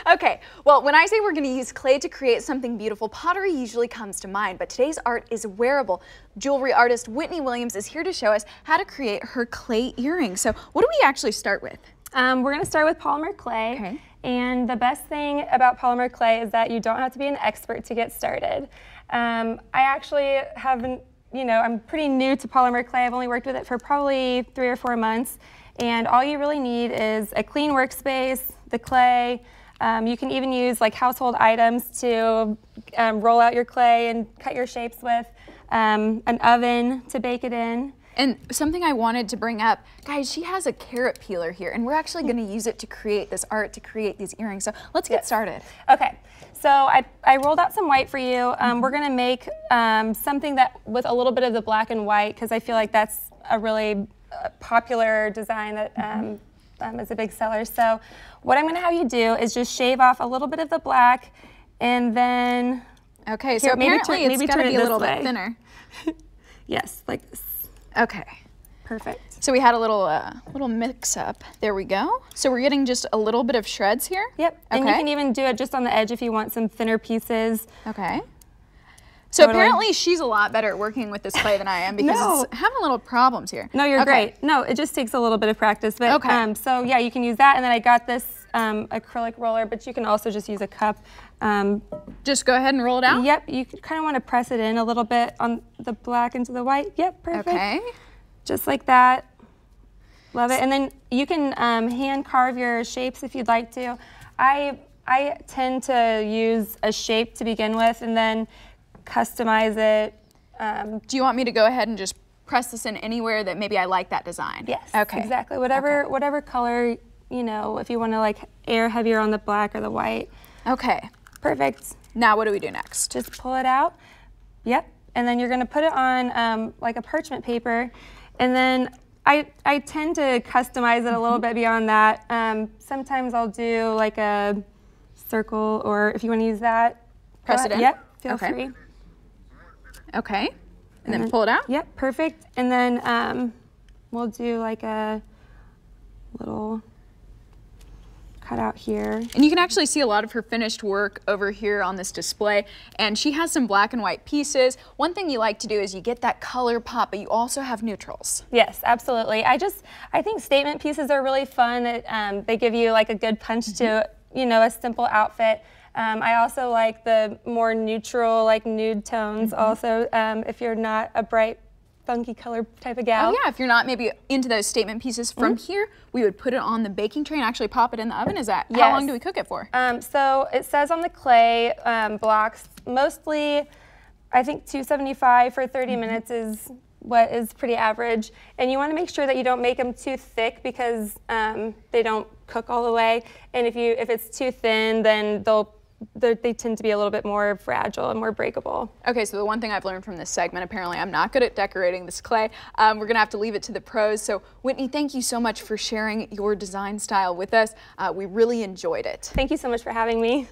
Okay, well, when I say we're going to use clay to create something beautiful, pottery usually comes to mind, but today's art is wearable. Jewelry artist Whitney Williams is here to show us how to create her clay earring. So what do we actually start with? We're going to start with polymer clay. Okay. And the best thing about polymer clay is that you don't have to be an expert to get started. I actually haven't, I'm pretty new to polymer clay. I've only worked with it for probably 3 or 4 months. And all you really need is a clean workspace, the clay. You can even use like household items to roll out your clay and cut your shapes with, an oven to bake it in. And something I wanted to bring up, guys, she has a carrot peeler here, and we're actually going to use it to create this art, to create these earrings. So let's get started. Okay, so I rolled out some white for you. We're going to make something that with a little bit of the black and white, because I feel like that's a really popular design that is a big seller. So what I'm going to have you do is just shave off a little bit of the black, and then okay, so apparently it's got to be a little bit thinner. Yes, like this. Okay. Perfect. So we had a little mix up. There we go. So we're getting just a little bit of shreds here? Yep. Okay. And you can even do it just on the edge if you want some thinner pieces. Okay. So apparently she's a lot better at working with this clay than I am, because it's having little problems here. No, you're great. No, it just takes a little bit of practice. But so yeah, you can use that, and then I got this acrylic roller, but you can also just use a cup. Just go ahead and roll it out? Yep, you kind of want to press it in a little bit on the black into the white. Yep, perfect. Okay. Just like that. Love it. And then you can hand carve your shapes if you'd like to. I tend to use a shape to begin with and then customize it. Do you want me to go ahead and just press this in anywhere that maybe I like that design? Yes, exactly. Whatever color, if you want to like air heavier on the black or the white. Okay. Perfect. Now what do we do next? Just pull it out. Yep. And then you're going to put it on like a parchment paper. And then I tend to customize it a little bit beyond that. Sometimes I'll do like a circle, or if you want to use that. Press it in? Yep. Feel free. Okay. And then pull it out? Yep. Perfect. And then we'll do like a little out here. And you can actually see a lot of her finished work over here on this display, and she has some black and white pieces. One thing you like to do is you get that color pop, but you also have neutrals. Yes, absolutely. I think statement pieces are really fun. They give you like a good punch to a simple outfit. I also like the more neutral, like nude tones also, if you're not a bright funky color type of gal. Oh yeah, if you're not maybe into those statement pieces from here, we would put it on the baking tray and actually pop it in the oven. Is that, how long do we cook it for? So it says on the clay blocks, mostly I think 275 for 30 minutes is what is pretty average. And you want to make sure that you don't make them too thick, because they don't cook all the way. And if it's too thin, then they tend to be a little bit more fragile and more breakable. Okay, so the one thing I've learned from this segment, apparently I'm not good at decorating this clay. We're gonna have to leave it to the pros. So Whitney, thank you so much for sharing your design style with us. We really enjoyed it. Thank you so much for having me.